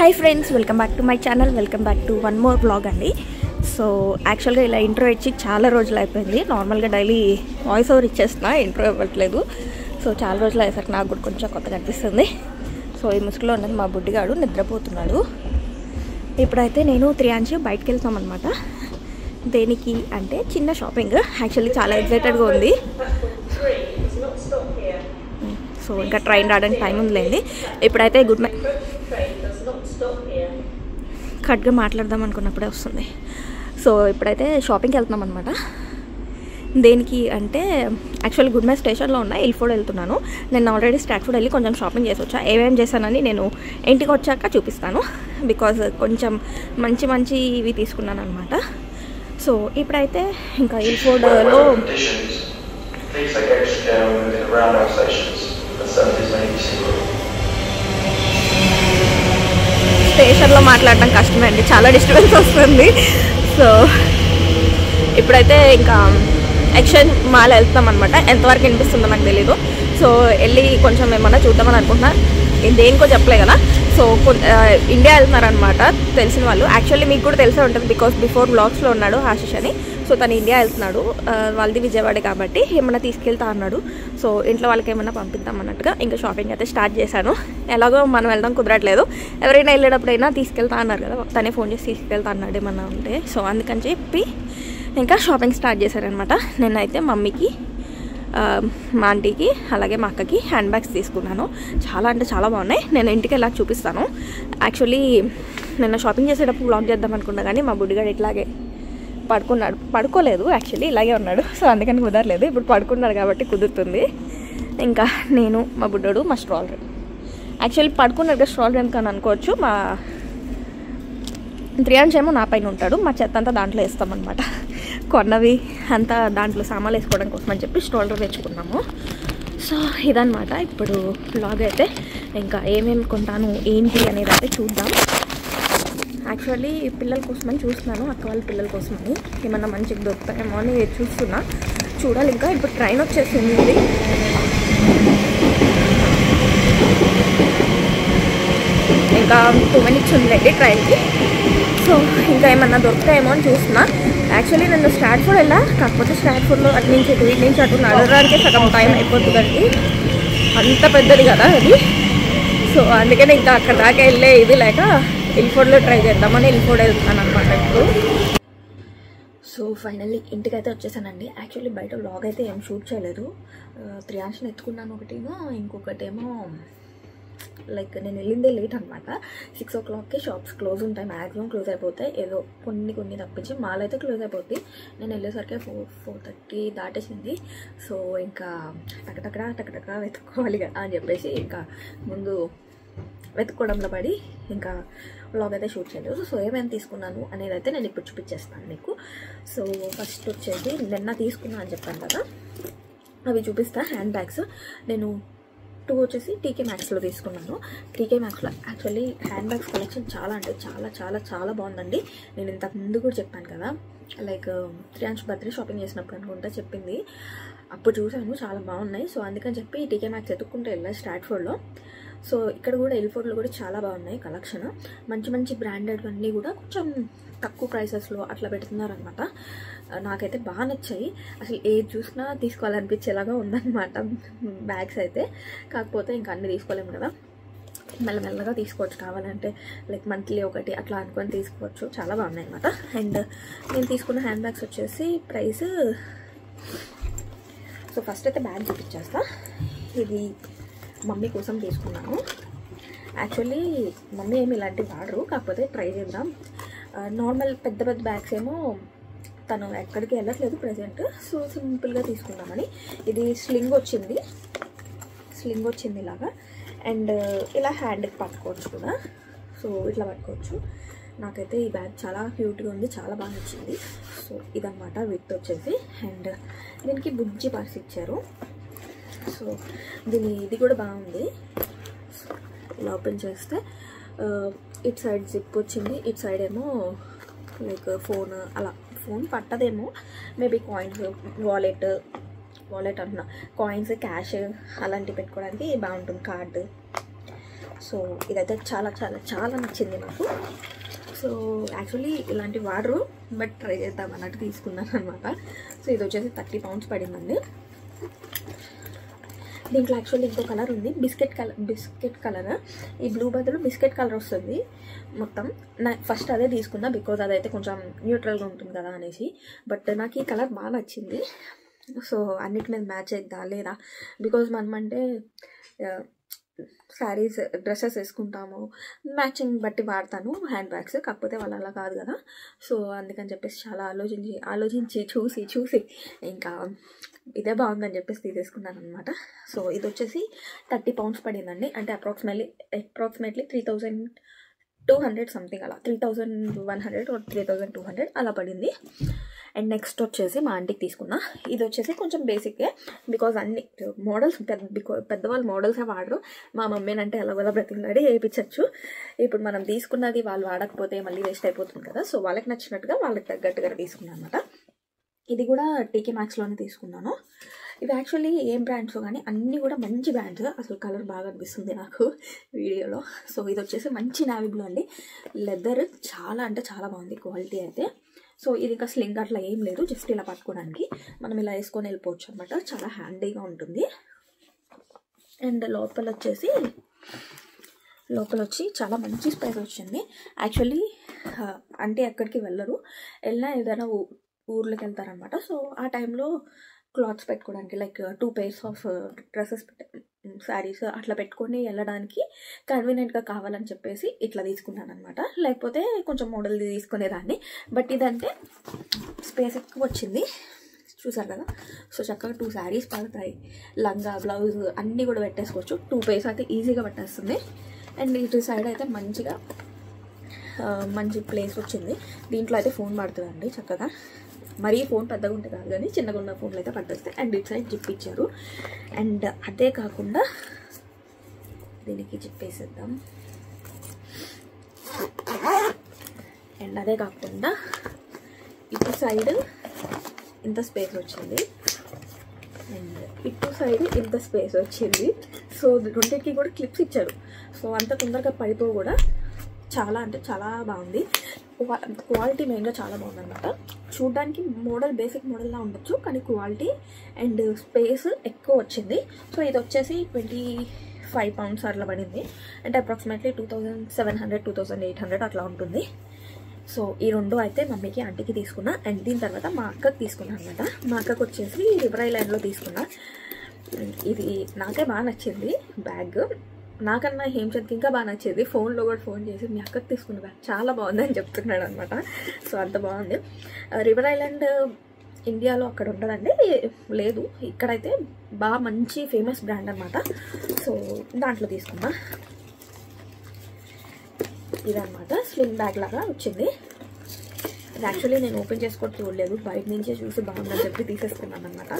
Hi friends, welcome back to my channel. Welcome back to one more blog అండి. So యాక్చువల్గా ఇలా intro ఇచ్చి చాలా రోజులు అయిపోయింది. నార్మల్గా డైలీ వాయిస్ ఓవర్ ఇచ్చేస్తున్నా, ఇంట్రో ఇవ్వట్లేదు. సో చాలా రోజులు అయ్యేసరికి నాకు కూడా కొంచెం కొత్తగా అనిపిస్తుంది. సో ఈ ముసుగులో ఉన్నది మా బుడ్డిగాడు, నిద్రపోతున్నాడు. ఇప్పుడైతే నేను త్రియాంశి బయటకు వెళ్తాం అనమాట. దేనికి అంటే చిన్న షాపింగ్. యాక్చువల్లీ చాలా ఎక్సైటెడ్గా ఉంది. సో ఇంకా ట్రైన్ రావడానికి టైం ఉందిలేండి. ఇప్పుడైతే కట్గా మాట్లాడదాం అనుకున్నప్పుడే వస్తుంది. సో ఇప్పుడైతే షాపింగ్కి వెళ్తున్నాం అనమాట. దేనికి అంటే యాక్చువల్లీ గుడ్ మై స్టేషన్లో ఉన్న ఇల్ఫోర్డ్ వెళ్తున్నాను. నేను ఆల్రెడీ స్టాట్ఫోర్డ్ వెళ్ళి కొంచెం షాపింగ్ చేసి వచ్చా. ఏమేమి చేశానని నేను ఇంటికి వచ్చాక చూపిస్తాను. బికాజ్ కొంచెం మంచి ఇవి తీసుకున్నాను అనమాట. సో ఇప్పుడైతే ఇంకా ఇల్ఫోర్డ్లో స్టేషన్లో మాట్లాడడం కష్టమే అండి, చాలా డిస్టర్బెన్స్ వస్తుంది. సో ఇప్పుడైతే ఇంకా ఎక్స్చేంజ్ మాల్ వెళ్తాం అనమాట. ఎంతవరకు వినిపిస్తుందో నాకు తెలీదు. సో వెళ్ళి కొంచెం ఏమన్నా చూద్దామని అనుకుంటున్నా. దేనికో చెప్పలే కదా. సో ఇండియా వెళ్తున్నారనమాట తెలిసిన వాళ్ళు. యాక్చువల్లీ మీకు కూడా తెలిసే ఉంటుంది, బికాస్ బిఫోర్ బ్లాగ్స్లో ఉన్నాడు ఆశిష్ అని. సో తను ఇండియా వెళ్తున్నాడు. వాళ్ళది విజయవాడ కాబట్టి ఏమన్నా తీసుకెళ్తా అన్నాడు. సో ఇంట్లో వాళ్ళకి ఏమన్నా పంపిద్దాం అన్నట్టుగా ఇంకా షాపింగ్ అయితే స్టార్ట్ చేశాను. ఎలాగో మనం వెళ్దాం కుదరట్లేదు. ఎవరైనా వెళ్ళేటప్పుడైనా తీసుకెళ్తా అన్నారు కదా, తనే ఫోన్ చేసి తీసుకెళ్తా అన్నాడు ఏమన్నా ఉంటే. సో అందుకని చెప్పి ఇంకా షాపింగ్ స్టార్ట్ చేశారనమాట. నేనైతే మమ్మీకి, మా ఆంటీకి అలాగే మా అక్కకి హ్యాండ్ బ్యాగ్స్ తీసుకున్నాను. చాలా అంటే చాలా బాగున్నాయి. నేను ఇంటికి వెళ్ళాక చూపిస్తాను. యాక్చువల్లీ నిన్న షాపింగ్ చేసేటప్పుడు వ్లాగ్ చేద్దాం అనుకున్నా కానీ మా బుడ్డిగాడు ఇట్లాగే పడుకోలేదు. యాక్చువల్లీ ఇలాగే ఉన్నాడు. సో అందుకని కుదరలేదు. ఇప్పుడు పడుకున్నాడు కాబట్టి కుదురుతుంది. ఇంకా నేను, మా బుడ్డోడు, మా స్ట్రాలర్. యాక్చువల్లీ పడుకున్నాడుగా స్ట్రాలర్ ఎందుకని అనుకోవచ్చు. మా త్రియాంశ్ ఏమో నా పైన ఉంటాడు. మా చెత్త అంతా దాంట్లో వేస్తామన్నమాట. కొన్నవి అంతా దాంట్లో సామాన్లు వేసుకోవడం కోసం అని చెప్పి స్ట్రాలర్ తెచ్చుకున్నాము. సో ఇదన్నమాట ఇప్పుడు బ్లాగ్. అయితే ఇంకా ఏమేమి కొంటాను ఏంటి అనేది అయితే చూద్దాం. యాక్చువల్లీ పిల్లల కోసమని చూస్తున్నాను, అక్క వాళ్ళ పిల్లల కోసమని ఏమన్నా మంచిగా దొరుకుతాయేమో అని చూస్తున్నా. చూడాలి. ఇంకా ఇప్పుడు ట్రైన్ వచ్చేసింది. ఇంకా 2 minutes ఉందండి ట్రైన్కి. సో ఇంకా ఏమన్నా దొరుకుతాయేమో అని చూస్తున్నా. యాక్చువల్లీ నేను స్టాట్ఫోర్డ్ వెళ్ళా, కాకపోతే స్టాట్ఫోర్డ్లో అటు నుంచి అటు నడవడానికే సగం టైం అయిపోతుందండి. అంత పెద్దది కదా అది. సో అందుకని ఇంకా అక్కడ దాకా వెళ్ళే ఇది లేక ఇల్ఫోర్డ్లో ట్రై చేద్దామని ఇల్ఫోర్డ్ వెళ్తున్నాను అనమాట ఇప్పుడు. సో ఫైనల్లీ ఇంటికైతే వచ్చేసానండి. యాక్చువల్లీ బయట వ్లాగ్ అయితే ఏం షూట్ చేయలేదు. త్రియాంశని ఎత్తుకున్నాను ఒకటేమో, ఇంకొకటేమో లైక్ నేను వెళ్ళిందే లేట్ అనమాట. 6 o'clockకి షాప్స్ క్లోజ్ ఉంటాయి, మ్యాక్సిమం క్లోజ్ అయిపోతాయి. ఏదో కొన్ని తప్పించి మాల్ అయితే క్లోజ్ అయిపోద్ది. నేను వెళ్ళేసరికి 4:30 దాటేసింది. సో ఇంకా టకటకా వెతుక్కోవాలి కదా అని చెప్పేసి ఇంకా ముందు వెతుక్కోవడంలో పడి ఇంకా వ్లాగ్ అయితే షూట్ చేయలేదు. సో ఏమేమి తీసుకున్నాను అనేది అయితే నేను ఇప్పుడు చూపించేస్తాను మీకు. సో ఫస్ట్ వచ్చేసి నిన్న తీసుకున్నా అని చెప్పాను కదా, అవి చూపిస్తా. హ్యాండ్ బ్యాగ్స్ నేను 2 వచ్చేసి టీకే మ్యాక్స్లో తీసుకున్నాను. టీకే మ్యాక్స్లో యాక్చువల్లీ హ్యాండ్ బ్యాగ్స్ కలెక్షన్ చాలా అంటే చాలా బాగుందండి. నేను ఇంతకు ముందు కూడా చెప్పాను కదా, లైక్ త్రియాంశ్ బర్త్డే షాపింగ్ చేసినప్పుడు అనుకుంటా చెప్పింది. అప్పుడు చూసాను, చాలా బాగున్నాయి. సో అందుకని చెప్పి టీకే మ్యాక్స్ ఎత్తుక్కుంటూ వెళ్ళాను స్టాట్ఫోర్డ్లో. సో ఇక్కడ కూడా ఇల్ఫోర్డ్లో కూడా చాలా బాగున్నాయి కలెక్షన్. మంచి బ్రాండెడ్ అన్నీ కూడా కొంచెం తక్కువ ప్రైసెస్లో అట్లా పెడుతున్నారనమాట. నాకైతే బాగా నచ్చాయి. అసలు ఏది చూసినా తీసుకోవాలనిపించేలాగా ఉందన్నమాట బ్యాగ్స్ అయితే. కాకపోతే ఇంకా అన్నీ తీసుకోలేము కదా, మెల్లమెల్లగా తీసుకోవచ్చు. కావాలంటే లైక్ మంత్లీ ఒకటి అట్లా అనుకొని తీసుకోవచ్చు. చాలా బాగున్నాయి అన్నమాట. అండ్ నేను తీసుకున్న హ్యాండ్ బ్యాగ్స్ వచ్చేసి ప్రైస్. సో ఫస్ట్ అయితే బ్యాగ్ చూపించేస్తా. ఇది మమ్మీ కోసం తీసుకున్నాను. యాక్చువల్లీ మమ్మీ ఏమి ఇలాంటివి వాడరు, కాకపోతే ట్రై చేద్దాం. నార్మల్ పెద్ద బ్యాగ్స్ ఏమో తను ఎక్కడికి వెళ్ళట్లేదు ప్రజెంట్. సో సింపుల్గా తీసుకుందామని. ఇది స్లింగ్ వచ్చింది ఇలాగా. అండ్ ఇలా హ్యాండ్కి పట్టుకోవచ్చు కూడా. సో ఇట్లా పట్టుకోవచ్చు. నాకైతే ఈ బ్యాగ్ చాలా క్యూట్గా ఉంది, చాలా బాగా నచ్చింది. సో ఇదన్నమాట విత్ వచ్చేసి. అండ్ దీనికి బుజ్జి పర్స్ ఇచ్చారు. సో ఇది కూడా బాగుంది. ఇలా ఓపెన్ చేస్తే ఇటు సైడ్ జిప్ వచ్చింది, ఇటు సైడ్ ఏమో లైక్ అలా ఫోన్ పట్టదేమో, మేబీ కాయిన్స్, వాలెట్ అంటున్నా, కాయిన్స్, క్యాష్ అలాంటివి పెట్టుకోవడానికి బాగుంటుంది. కార్డు. సో ఇదైతే చాలా చాలా చాలా నచ్చింది నాకు. సో యాక్చువల్లీ ఇలాంటి వాడరు, బట్ ట్రై చేద్దాం అన్నట్టు తీసుకున్నాను అనమాట. సో ఇది వచ్చేసి 30 pounds పడిందండి. దీంట్లో యాక్చువల్లీ ఇంకో కలర్ ఉంది, బిస్కెట్ కలర్. ఈ బ్లూ బదులు బిస్కెట్ కలర్ వస్తుంది మొత్తం. ఫస్ట్ అదే తీసుకున్నా, బికాజ్ అదైతే కొంచెం న్యూట్రల్గా ఉంటుంది కదా అనేసి. బట్ నాకు ఈ కలర్ బాగా నచ్చింది. సో అన్నిటి మీద మ్యాచ్ అయిద్దా లేదా, బికాజ్ మనం అంటే శారీస్ డ్రెస్సెస్ వేసుకుంటాము, మ్యాచింగ్ బట్టి వాడతాను హ్యాండ్ బ్యాగ్స్. కాకపోతే వాళ్ళు అలా కాదు కదా. సో అందుకని చెప్పేసి చాలా ఆలోచించి చూసి ఇంకా ఇదే బాగుందని చెప్పేసి తీసేసుకున్నాను అనమాట. సో ఇది వచ్చేసి 30 pounds పడిందండి. అంటే అప్రాక్సిమేట్లీ 3200 సంథింగ్ అలా, 3100 or 3200 అలా పడింది. అండ్ నెక్స్ట్ వచ్చేసి మా ఆంటీకి తీసుకున్నా. ఇది వచ్చేసి కొంచెం బేసిక్గా, బికాజ్ అన్ని మోడల్స్ పెద్దవాళ్ళు మోడల్సే వాడరు. మా మమ్మీని అంటే ఎలాగోలా బ్రతిమలాడి వేయించచ్చు. ఇప్పుడు మనం తీసుకున్నది వాళ్ళు వాడకపోతే మళ్ళీ వేస్ట్ అయిపోతుంది కదా. సో వాళ్ళకి నచ్చినట్టుగా వాళ్ళకి తగ్గట్టుగా తీసుకున్నాను అనమాట. ఇది కూడా టీకే మ్యాక్స్లోనే తీసుకున్నాను. ఇవి యాక్చువల్లీ ఏం బ్రాండ్స్ కానీ అన్నీ కూడా మంచి బ్రాండ్స్. అసలు కలర్ బాగా అనిపిస్తుంది నాకు వీడియోలో. సో ఇది వచ్చేసి మంచి నావీ బ్లూ అండి. లెదర్ చాలా అంటే చాలా బాగుంది క్వాలిటీ అయితే. సో ఇది ఇంకా స్లింగ్ అట్లా ఏం లేదు, జస్ట్ ఇలా పట్టుకోవడానికి మనం ఇలా వేసుకొని వెళ్ళిపోవచ్చు అనమాట. చాలా హ్యాండీగా ఉంటుంది. అండ్ లోపల వచ్చి చాలా మంచి స్పేస్ వచ్చింది. యాక్చువల్లీ అంటే ఎక్కడికి వెళ్ళరు, వెళ్ళినా ఏదైనా ఊర్లోకి వెళ్తారనమాట. సో ఆ టైంలో క్లాత్స్ పెట్టుకోవడానికి, like 2 pairs of dresses saris అట్లా పెట్టుకొని వెళ్ళడానికి కన్వీనియంట్గా కావాలని చెప్పేసి ఇట్లా తీసుకున్నాను అనమాట. లేకపోతే కొంచెం మోడల్ తీసుకునేదాన్ని. బట్ ఇదంటే స్పేస్ ఎక్కువ వచ్చింది, చూసారు కదా. సో చక్కగా 2 sarees పడతాయి, లంగా బ్లౌజ్ అన్నీ కూడా పెట్టేసుకోవచ్చు. 2 pairs అయితే ఈజీగా పట్టేస్తుంది. అండ్ ఇటు సైడ్ అయితే మంచి ప్లేస్ వచ్చింది. దీంట్లో అయితే ఫోన్ పడుతుందండి చక్కగా. మరీ ఫోన్ పెద్దగా ఉంటే కాదు కానీ చిన్నగా ఉన్న ఫోన్లు అయితే పట్టేస్తాయి. అండ్ ఇటు సైడ్ జిప్ ఇచ్చారు. అండ్ అదే కాకుండా దీనికి జిప్ వేసేద్దాం. అండ్ అదే కాకుండా ఇటు సైడ్ ఇంత స్పేస్ వచ్చింది, అండ్ ఇటు సైడ్ ఇంత స్పేస్ వచ్చింది. సో రెండింటికి కూడా క్లిప్స్ ఇచ్చారు. సో అంత తొందరగా పడిపో కూడా చాలా అంటే చాలా బాగుంది. క్వాలిటీ మెయిన్గా చాలా బాగుంది అనమాట. చూడ్డానికి బేసిక్ మోడల్లా ఉండొచ్చు, కానీ క్వాలిటీ అండ్ స్పేస్ ఎక్కువ వచ్చింది. సో ఇది వచ్చేసి 25 pounds అట్లా పడింది. అంటే అప్రాక్సిమేట్లీ 2700 2800 అట్లా ఉంటుంది. సో ఈ రెండు అయితే మమ్మీకి ఆంటీకి తీసుకున్నా. అండ్ దీని తర్వాత మా అక్కకి తీసుకున్నాను అనమాట. మా అక్కకి వచ్చేసి రివర్ ఐలాండ్లో తీసుకున్నా. ఇది నాకే బాగా నచ్చింది బ్యాగ్. నాకన్నా హేమచంద్కి ఇంకా బాగా నచ్చేది. ఫోన్లో కూడా ఫోన్ చేసి మీ అక్కకి తీసుకున్న బ్యాగ్ చాలా బాగుందని చెప్తున్నాడు అనమాట. సో అంత బాగుంది. రివర్ ఐలాండ్ ఇండియాలో అక్కడ ఉండదండి, లేదు, ఇక్కడైతే బాగా మంచి ఫేమస్ బ్రాండ్ అనమాట. సో దాంట్లో తీసుకున్నా. ఇదనమాట స్లింగ్ బ్యాగ్ లాగా వచ్చింది. ఇది యాక్చువల్లీ నేను ఓపెన్ చేసుకొని చూడలేదు, బయట నుంచే చూసి బాగుందని చెప్పి తీసేసుకున్నాను అనమాట.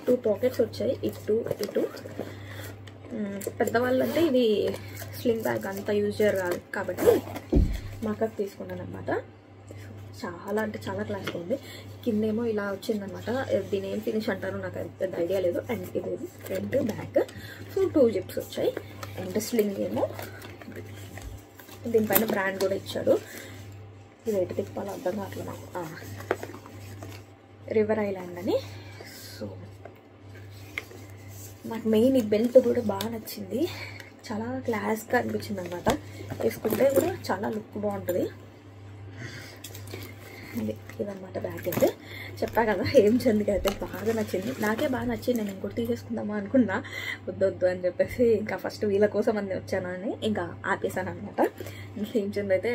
2 pockets వచ్చాయి, ఇటు. పెద్దవాళ్ళు అంటే ఇది స్లింగ్ బ్యాగ్ అంతా యూజ్ చేయరు కాదు కాబట్టి మా అక్కకి తీసుకున్నాను అనమాట. చాలా అంటే చాలా క్లాస్గా ఉంది. కిందేమో ఇలా వచ్చిందనమాట. దీని ఏం ఫినిష్ అంటారో నాకు పెద్ద ఐడియా లేదు. అండ్ ఇది ఫ్రంట్ బ్యాక్. సో 2 జిప్స్ వచ్చాయి. అండ్ స్లింగ్ ఏమో దీనిపైన బ్రాండ్ కూడా ఇచ్చాడు. ఇది ఎటు తిప్పాలో అర్థం కావట్లేదు నాకు. రివర్ ఐలాండ్ అని. సో నాకు మెయిన్ ఈ బెల్ట్ కూడా బాగా నచ్చింది. చాలా క్లాస్గా అనిపించింది అనమాట. వేసుకుంటే కూడా చాలా లుక్ బాగుంటుంది. ఇదన్నమాట బ్యాగ్ అయితే. చెప్పా కదా హేమచంద్కి అయితే బాగా నచ్చింది. నాకే బాగా నచ్చింది. నేను ఇంకోటి తీసేసుకుందామా అనుకున్నా, వద్దు అని చెప్పేసి ఇంకా ఫస్ట్ వీళ్ళ కోసం అన్నీ వచ్చానని ఇంకా ఆపేసాను అనమాట. హేమచంద్ అయితే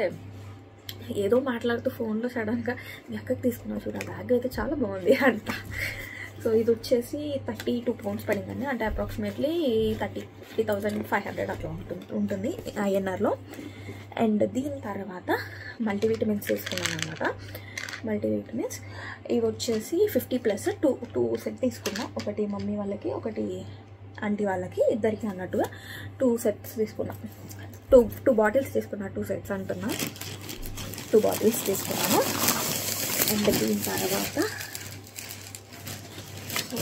ఏదో మాట్లాడుతూ ఫోన్లో సడన్గా మీ అక్కకి తీసుకున్నాను చూడ, బ్యాగ్ అయితే చాలా బాగుంది అంట. సో ఇది వచ్చేసి 32 pounds పడిందండి. అంటే అప్రాక్సిమేట్లీ 30,500 అట్లా ఉంటుంది INRలో. అండ్ దీని తర్వాత మల్టీవిటమిన్స్ తీసుకున్నాను అనమాట. మల్టీవిటమిన్స్ ఇవి వచ్చేసి 50+ 2 సెట్ తీసుకున్నా. ఒకటి మమ్మీ వాళ్ళకి, ఒకటి ఆంటీ వాళ్ళకి, ఇద్దరికి అన్నట్టుగా 2 sets తీసుకున్నా. 2 bottles తీసుకున్నా. 2 sets అంటున్నా, 2 bottles తీసుకున్నాను. అండ్ దీని తర్వాత సో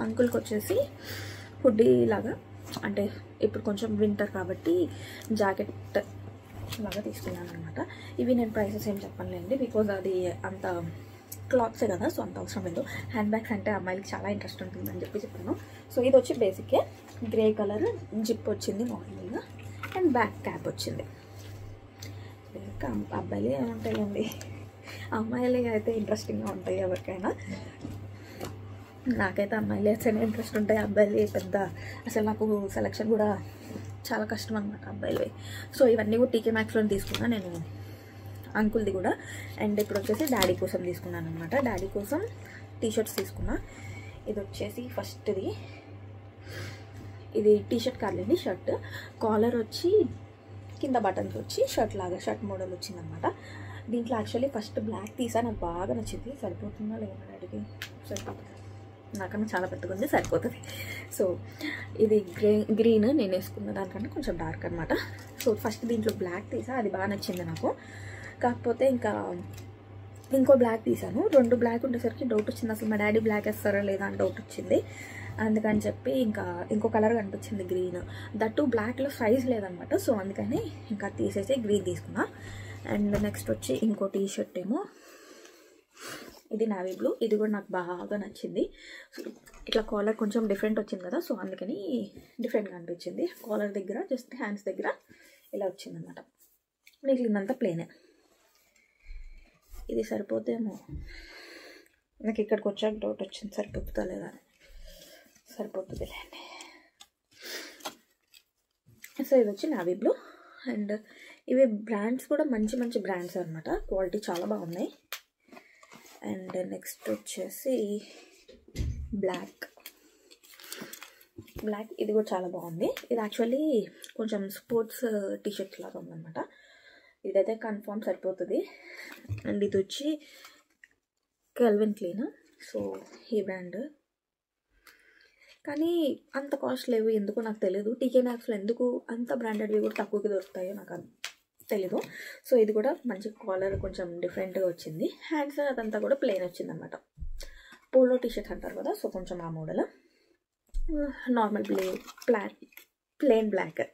అంకుల్కి వచ్చేసి హుడ్డీ లాగా, అంటే ఇప్పుడు కొంచెం వింటర్ కాబట్టి జాకెట్ లాగా తీసుకున్నాను అనమాట. ఇవి నేను ప్రైసెస్ ఏం చెప్పనులేండి, బికాజ్ అది అంత క్లాత్సే కదా, సో అంత అవసరం లేదు. హ్యాండ్ బ్యాగ్స్ అంటే అమ్మాయిలకి చాలా ఇంట్రెస్ట్ ఉంటుందని చెప్పాను. సో ఇది వచ్చి బేసిక్గా గ్రే కలర్ జిప్ వచ్చింది నార్మల్గా, అండ్ బ్యాక్ క్యాప్ వచ్చింది. అబ్బాయిలు ఏముంటాయండి, అమ్మాయిలు అయితే ఇంట్రెస్టింగ్గా ఉంటాయి ఎవరికైనా. నాకైతే అమ్మాయిలు అయితేనే ఇంట్రెస్ట్ ఉంటాయి, అబ్బాయిలు పెద్ద అసలు నాకు సెలెక్షన్ కూడా చాలా కష్టం అనమాట అబ్బాయిలు. సో ఇవన్నీ కూడా టీకే మ్యాక్స్లో తీసుకున్నా నేను, అంకుల్ది కూడా. అండ్ ఇప్పుడు వచ్చేసి డాడీ కోసం తీసుకున్నాను అనమాట. డాడీ కోసం టీషర్ట్స్ తీసుకున్నా. ఇది వచ్చేసి ఫస్ట్ది, ఇది టీషర్ట్ కాదండి, షర్ట్. కాలర్ వచ్చి కింద బటన్స్ వచ్చి షర్ట్ లాగా, షర్ట్ మోడల్ వచ్చిందనమాట. దీంట్లో యాక్చువల్లీ ఫస్ట్ బ్లాక్ తీసా, నాకు బాగా నచ్చింది. సరిపోతుందా లేదా డాడీకి? సరిపోతుంది, నాకన్నా చాలా పెద్దగా ఉంది, సరిపోతుంది. సో ఇది గ్రీన్ నేను వేసుకున్న దానికన్నా కొంచెం డార్క్ అనమాట. సో ఫస్ట్ దీంట్లో బ్లాక్ తీసా, అది బాగా నచ్చింది నాకు. కాకపోతే ఇంకా ఇంకో బ్లాక్ తీసాను. 2 బ్లాక్ ఉండేసరికి డౌట్ వచ్చింది, అసలు మా డాడీ బ్లాక్ వేస్తారా లేదా అని డౌట్ వచ్చింది. అందుకని చెప్పి ఇంకా ఇంకో కలర్ కనిపించింది గ్రీన్, దట్టు బ్లాక్లో సైజ్ లేదనమాట. సో అందుకని ఇంకా తీసేసి గ్రీన్ తీసుకున్నా. అండ్ నెక్స్ట్ వచ్చి ఇంకో టీ షర్ట్ ఏమో, ఇది నావీ బ్లూ. ఇది కూడా నాకు బాగా నచ్చింది. ఇట్లా కాలర్ కొంచెం డిఫరెంట్ వచ్చింది కదా, సో అందుకని డిఫరెంట్గా అనిపించింది. కాలర్ దగ్గర జస్ట్ హ్యాండ్స్ దగ్గర ఇలా వచ్చిందనమాట, మిగిలిందంతా ప్లేనే. ఇది సరిపోతేమో, నాకు ఇక్కడికి వచ్చాక డౌట్ వచ్చింది సరిపోతుందా లేదా. సరిపోతుందిలే అండి. సో ఇది వచ్చి నావీ బ్లూ. అండ్ ఇవి బ్రాండ్స్ కూడా మంచి మంచి బ్రాండ్స్ అనమాట, క్వాలిటీ చాలా బాగున్నాయి. అండ్ నెక్స్ట్ వచ్చేసి బ్లాక్, ఇది కూడా చాలా బాగుంది. ఇది యాక్చువల్లీ కొంచెం స్పోర్ట్స్ టీషర్ట్ లాగా ఉందన్నమాట. ఇదైతే కన్ఫామ్ సరిపోతుంది. అండ్ ఇది వచ్చి కెల్విన్ క్లీన్, సో ఈ బ్రాండ్. కానీ అంత కాస్ట్ లేవు ఎందుకు నాకు తెలియదు. టీకే మ్యాక్స్లో ఎందుకు అంత బ్రాండెడ్వి కూడా తక్కువకి దొరుకుతాయో నాకు తెలీదు. సో ఇది కూడా మంచి కాలర్ కొంచెం డిఫరెంట్గా వచ్చింది. హ్యాండ్స్ అదంతా కూడా ప్లెయిన్ వచ్చిందనమాట, పోలో టీషర్ట్ అంటారు కదా, సో కొంచెం ఆ model. Normal plain black,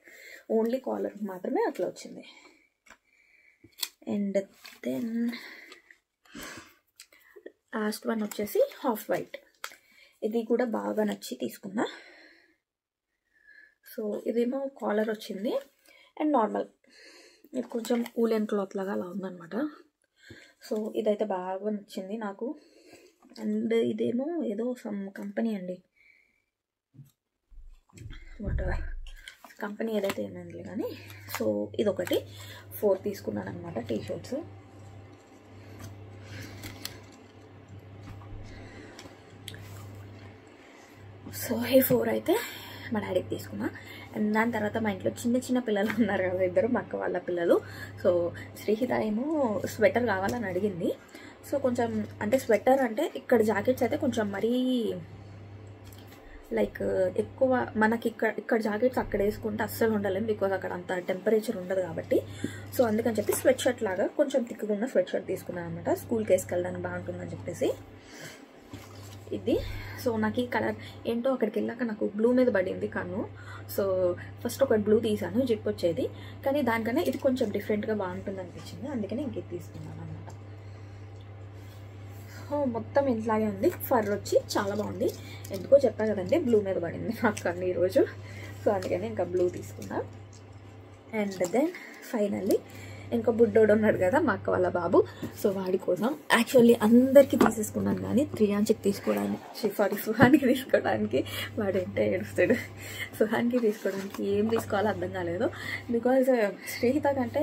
only collar మాత్రమే అట్లా వచ్చింది. అండ్ దెన్ లాస్ట్ వన్ వచ్చేసి హాఫ్ వైట్. ఇది కూడా బాగా నచ్చి తీసుకున్నా. సో ఇదేమో కాలర్ వచ్చింది అండ్ నార్మల్, ఇది కొంచెం ఊలెన్ క్లాత్ లాగా అలా ఉందన్నమాట. సో ఇదైతే బాగా నచ్చింది నాకు. అండ్ ఇదేమో ఏదో సమ్ కంపెనీ అండి, వాట్ కంపెనీ ఏదైతే ఏమైంది కానీ. సో ఇదొకటి 4 తీసుకున్నాను అనమాట టీ షర్ట్స్. సో ఈ 4 అయితే మా డాడీకి తీసుకున్నా. అండ్ దాని తర్వాత మా ఇంట్లో చిన్న చిన్న పిల్లలు ఉన్నారు కదా, ఇద్దరు మా అక్క వాళ్ళ పిల్లలు. సో శ్రీహిత ఏమో స్వెటర్ కావాలని అడిగింది. సో కొంచెం అంటే స్వెటర్ అంటే ఇక్కడ జాకెట్స్ అయితే కొంచెం మరీ లైక్ ఎక్కువ మనకి ఇక్కడ జాకెట్స్ అక్కడ వేసుకుంటే అస్సలు ఉండలేం, బికాజ్ అక్కడ అంత టెంపరేచర్ ఉండదు కాబట్టి. సో అందుకని చెప్పి స్వెట్ షర్ట్ లాగా కొంచెం థిక్గా ఉన్న స్వెట్ షర్ట్ తీసుకున్నాను అనమాట, స్కూల్కి వేసుకెళ్ళడానికి బాగుంటుందని చెప్పేసి. ఇది సో నాకు ఈ కలర్ ఏంటో అక్కడికి వెళ్ళాక నాకు బ్లూ మీద పడింది కన్ను. సో ఫస్ట్ ఒక బ్లూ తీసాను, జిప్ వచ్చేది, కానీ దానికన్నా ఇది కొంచెం డిఫరెంట్గా బాగుంటుంది అనిపించింది, అందుకని ఇంక ఇది తీసుకున్నాను అనమాట. సో మొత్తం ఇంట్లాగే ఉంది. ఫర్ వచ్చి చాలా బాగుంది, ఎందుకో చెప్పా కదండి బ్లూ మీద పడింది నాకు కన్ను ఈరోజు. సో అందుకని ఇంకా బ్లూ తీసుకున్నా. అండ్ దెన్ ఫైనల్లీ ఇంకా బుడ్డోడు ఉన్నాడు కదా మా అక్క వాళ్ళ బాబు, సో వాడి కోసం యాక్చువల్లీ అందరికీ తీసేసుకున్నాను, కానీ త్రియాంచికి తీసుకోవడానికి సుహానికి తీసుకోవడానికి వాడంటే ఏడుస్తాడు. సుహానికి తీసుకోవడానికి ఏం తీసుకోవాలో అర్థం కాలేదు, బికాజ్ శ్రీహిత కంటే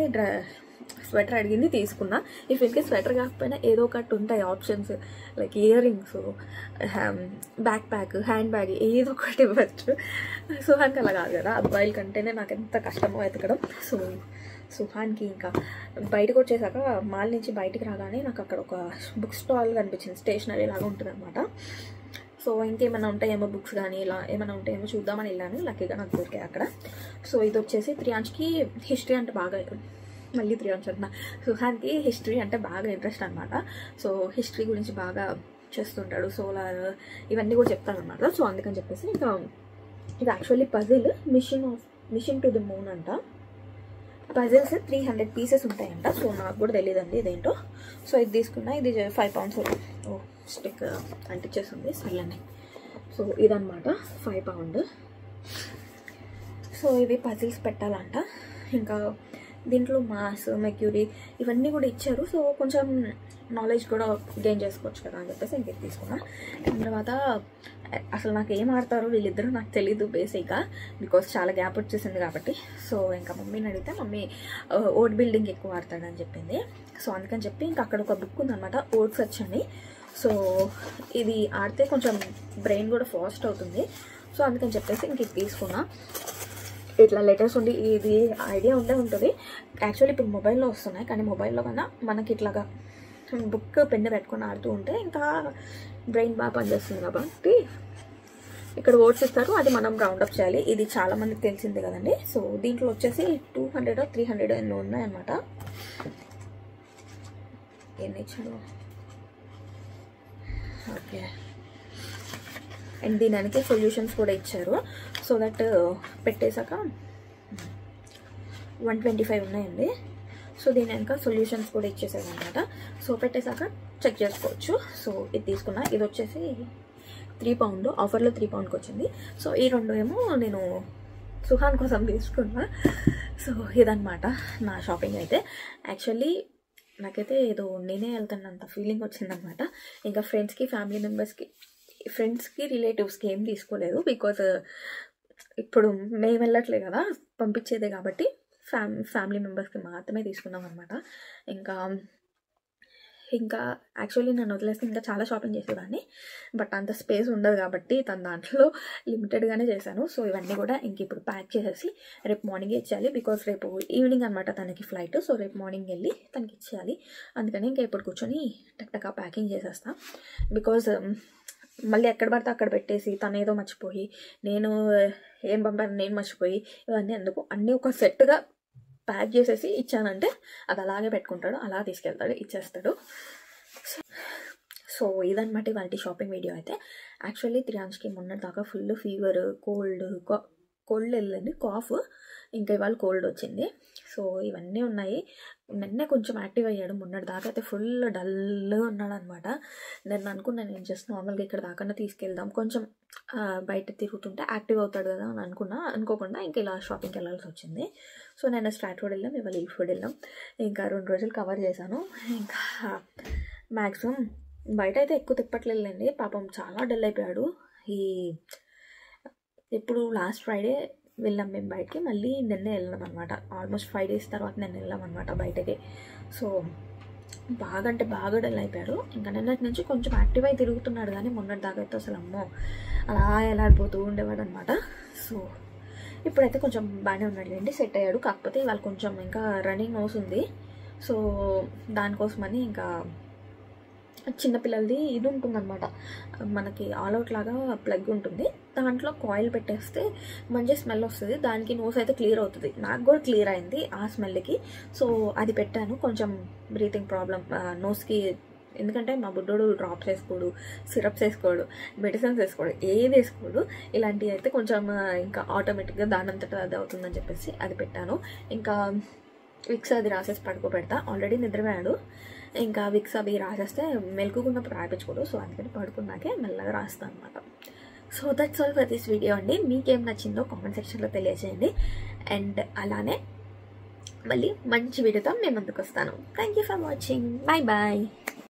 స్వెటర్ అడిగింది తీసుకున్నా. ఇఫ్ ఇంకే స్వెటర్ కాకపోయినా ఏదో ఒకటి ఉంటాయి options, like ear rings, back pack, hand bag, ఏదో ఒకటి ఇవ్వచ్చు. సుహాన్కి అలా కాదు కదా, అబ్బాయిల కంటేనే నాకు ఎంత కష్టమో వెతకడం. సో సుహాన్కి ఇంకా బయటకు వచ్చేసాక మాల్ నుంచి బయటికి రాగానే నాకు అక్కడ ఒక బుక్ స్టాల్ కనిపించింది, స్టేషనరీ లాగా ఉంటుంది అనమాట. సో ఇంకేమైనా ఉంటాయేమో బుక్స్ కానీ ఇలా ఏమైనా ఉంటాయేమో చూద్దామని వెళ్ళాను, లక్కీగా నాకు దొరికాయి అక్కడ. సో ఇది వచ్చేసి త్రియాంచ్కి హిస్టరీ అంటే బాగా, మళ్ళీ త్రియాంచ్ అంటున్నా, సుహాన్కి హిస్టరీ అంటే బాగా ఇంట్రెస్ట్ అనమాట. సో హిస్టరీ గురించి బాగా చేస్తుంటాడు, సోలార్ ఇవన్నీ కూడా చెప్తాను అనమాట. సో అందుకని చెప్పేసి ఇంకా ఇది actually puzzle mission to the moon అంట. పజిల్స్ 300 పీసెస్ ఉంటాయంట. సో నాకు కూడా తెలియదండి ఇదేంటో. సో ఇది తీసుకున్నా, ఇది 5 pounds. ఓ స్టిక్ అంటించేస్తుంది సర్లేండి. సో ఇదన్నమాట 5 pound. సో ఇవి పజిల్స్ పెట్టాలంట. ఇంకా దీంట్లో మాస్, మెక్యూరీ ఇవన్నీ కూడా ఇచ్చారు. సో కొంచెం నాలెడ్జ్ కూడా గెయిన్ చేసుకోవచ్చు కదా అని చెప్పేసి ఇంక తీసుకున్నా. తర్వాత అసలు నాకు ఏం ఆడతారో వీళ్ళిద్దరూ నాకు తెలీదు బేసిక్గా, బికాస్ చాలా గ్యాప్ వచ్చేసింది కాబట్టి. సో ఇంకా మమ్మీని అడిగితే మమ్మీ ఓట్ బిల్డింగ్ ఎక్కువ ఆడతాడని చెప్పింది. సో అందుకని చెప్పి ఇంకా అక్కడ ఒక బుక్ ఉందన్నమాట, ఓట్ సర్చ్ అని. సో ఇది ఆడితే కొంచెం బ్రెయిన్ కూడా ఫాస్ట్ అవుతుంది. సో అందుకని చెప్పేసి ఇంక ఇది తీసుకున్నా. ఇట్లా లెటర్స్ ఉండి ఇది ఐడియా ఉంటుంది. యాక్చువల్లీ ఇప్పుడు మొబైల్లో వస్తున్నాయి, కానీ మొబైల్లో కన్నా మనకి ఇట్లాగా బుక్ పెన్ను పెట్టుకొని ఆడుతూ ఉంటే ఇంకా బ్రెయిన్ బాగా పనిచేస్తుంది కాబట్టి ఇక్కడ ఓట్స్ ఇస్తారు, అది మనం రౌండప్ చేయాలి. ఇది చాలా మందికి తెలిసిందే కదండి. సో దీంట్లో వచ్చేసి 200 or 300 ఎన్నో ఉన్నాయన్నమాట. ఎన్ని ఇచ్చాడు? ఓకే. అండ్ దీని వెనకే సొల్యూషన్స్ కూడా ఇచ్చారు. సో దట్ పెట్టేశాక 125 ఉన్నాయండి. సో దీని వెనక సొల్యూషన్స్ కూడా ఇచ్చేసారు అనమాట. సో పెట్టేశాక చెక్ చేసుకోవచ్చు. సో ఇది తీసుకున్నా. ఇది వచ్చేసి 3 pound, ఆఫర్లో 3 poundకి వచ్చింది. సో ఈ రెండు ఏమో నేను సుహాన్ కోసం తీసుకున్నా. సో ఇదన్నమాట నా షాపింగ్ అయితే. యాక్చువల్లీ నాకైతే ఏదో నేనే వెళ్తానంత ఫీలింగ్ వచ్చిందనమాట. ఇంకా ఫ్రెండ్స్కి, ఫ్యామిలీ మెంబర్స్కి, ఫ్రెండ్స్కి, రిలేటివ్స్కి ఏం తీసుకోలేదు. బికాజ్ ఇప్పుడు మేము వెళ్ళట్లే కదా, పంపించేదే కాబట్టి ఫ్యామిలీ మెంబర్స్కి మాత్రమే తీసుకున్నాం అనమాట. ఇంకా యాక్చువల్లీ నన్ను వదిలేస్తే ఇంకా చాలా షాపింగ్ చేసేదాన్ని, బట్ అంత స్పేస్ ఉండదు కాబట్టి తన దాంట్లో లిమిటెడ్గానే చేశాను. సో ఇవన్నీ కూడా ఇంక ఇప్పుడు ప్యాక్ చేసేసి రేపు మార్నింగే ఇచ్చేయాలి. బికాస్ రేపు ఈవినింగ్ అనమాట తనకి ఫ్లైట్. సో రేపు మార్నింగ్ వెళ్ళి తనకి ఇచ్చేయాలి. అందుకని ఇంకా ఇప్పుడు కూర్చొని టక్టకా ప్యాకింగ్ చేసేస్తాను. బికాజ్ మళ్ళీ ఎక్కడ పడితే అక్కడ పెట్టేసి తను ఏదో మర్చిపోయి, నేను ఏం పంపాను నేను మర్చిపోయి, ఇవన్నీ ఎందుకు, అన్నీ ఒక సెట్గా ప్యాక్ చేసేసి ఇచ్చానంటే అది అలాగే పెట్టుకుంటాడు, అలా తీసుకెళ్తాడు, ఇచ్చేస్తాడు. సో ఇదన్నమాట ఇవాళ షాపింగ్ వీడియో అయితే. యాక్చువల్లీ త్రియాంష్కి మొన్నటి దాకా ఫుల్ ఫీవర్, కోల్డ్ వెళ్ళింది, కాఫ్, ఇంకా ఇవాళ కోల్డ్ వచ్చింది. సో ఇవన్నీ ఉన్నాయి. నిన్నే కొంచెం యాక్టివ్ అయ్యాడు, మొన్నటి దాకా అయితే ఫుల్ డల్గా ఉన్నాడు అనమాట. నేను అనుకున్నాను నేను జస్ట్ నార్మల్గా ఇక్కడ దాకా తీసుకెళ్దాం, కొంచెం బయట తిరుగుతుంటే యాక్టివ్ అవుతాడు కదా అని అనుకోకుండా ఇంకా ఇలా షాపింగ్కి వెళ్ళాల్సి వచ్చింది. సో నేను స్ట్రాట్ఫోర్డ్ వెళ్ళాం, ఇవాళ ఈఫోర్డ్ వెళ్ళాం. ఇంకా 2 రోజులు కవర్ చేశాను. ఇంకా మ్యాక్సిమం బయట అయితే ఎక్కువ తిప్పట్లేదండి. పాపం చాలా డల్ అయిపోయాడు. ఇప్పుడు లాస్ట్ ఫ్రైడే వెళ్ళాం మేము బయటికి, మళ్ళీ నిన్నే వెళ్ళాం అనమాట. ఆల్మోస్ట్ 5 days తర్వాత నేను వెళ్ళాం అనమాట బయటకి. సో బాగా అంటే బాగా డల్ అయిపోయాడు. ఇంకా నిన్నటి నుంచి కొంచెం యాక్టివ్ అయి తిరుగుతున్నాడు, కానీ మొన్నటి దాకా అయితే అసలు అమ్మో అలా ఎలాడిపోతూ ఉండేవాడు అనమాట. సో ఇప్పుడైతే కొంచెం బాగానే ఉన్నాడు, సెట్ అయ్యాడు. కాకపోతే ఇవాళ కొంచెం ఇంకా రన్నింగ్ నోస్ ఉంది. సో దానికోసమని ఇంకా చిన్నపిల్లలది ఇది ఉంటుందన్నమాట, మనకి ఆల్అవుట్ లాగా ప్లగ్ ఉంటుంది, దాంట్లో కాయిల్ పెట్టేస్తే మంచి స్మెల్ వస్తుంది, దానికి నోస్ అయితే క్లియర్ అవుతుంది. నాకు కూడా క్లియర్ అయింది ఆ స్మెల్కి. సో అది పెట్టాను. కొంచెం బ్రీతింగ్ ప్రాబ్లం నోస్కి, ఎందుకంటే మా బుడ్డోడు డ్రాప్స్ వేసుకోడు, సిరప్స్ వేసుకోడు, మెడిసిన్స్ వేసుకోడు, ఏది వేసుకోడు. ఇలాంటివి అయితే కొంచెం ఇంకా ఆటోమేటిక్గా దానంతటా అది అవుతుందని చెప్పేసి అది పెట్టాను. ఇంకా విక్స్ అది రాసేసి పడుకోబెడతా. ఆల్రెడీ నిద్రపోయాడు. ఇంకా విక్స్ అవి రాసేస్తే మెలుకున్నప్పుడు రాయించుకోడు. సో అందుకని పడుకున్నాకే మెల్లగా రాస్తాను అనమాట. So that's all for this video అండి. మీకేం నచ్చిందో కామెంట్ సెక్షన్లో తెలియజేయండి. అండ్ అలానే మళ్ళీ మంచి వీడియోతో మేము ముందుకు వస్తాను. Thank you for watching. Bye bye.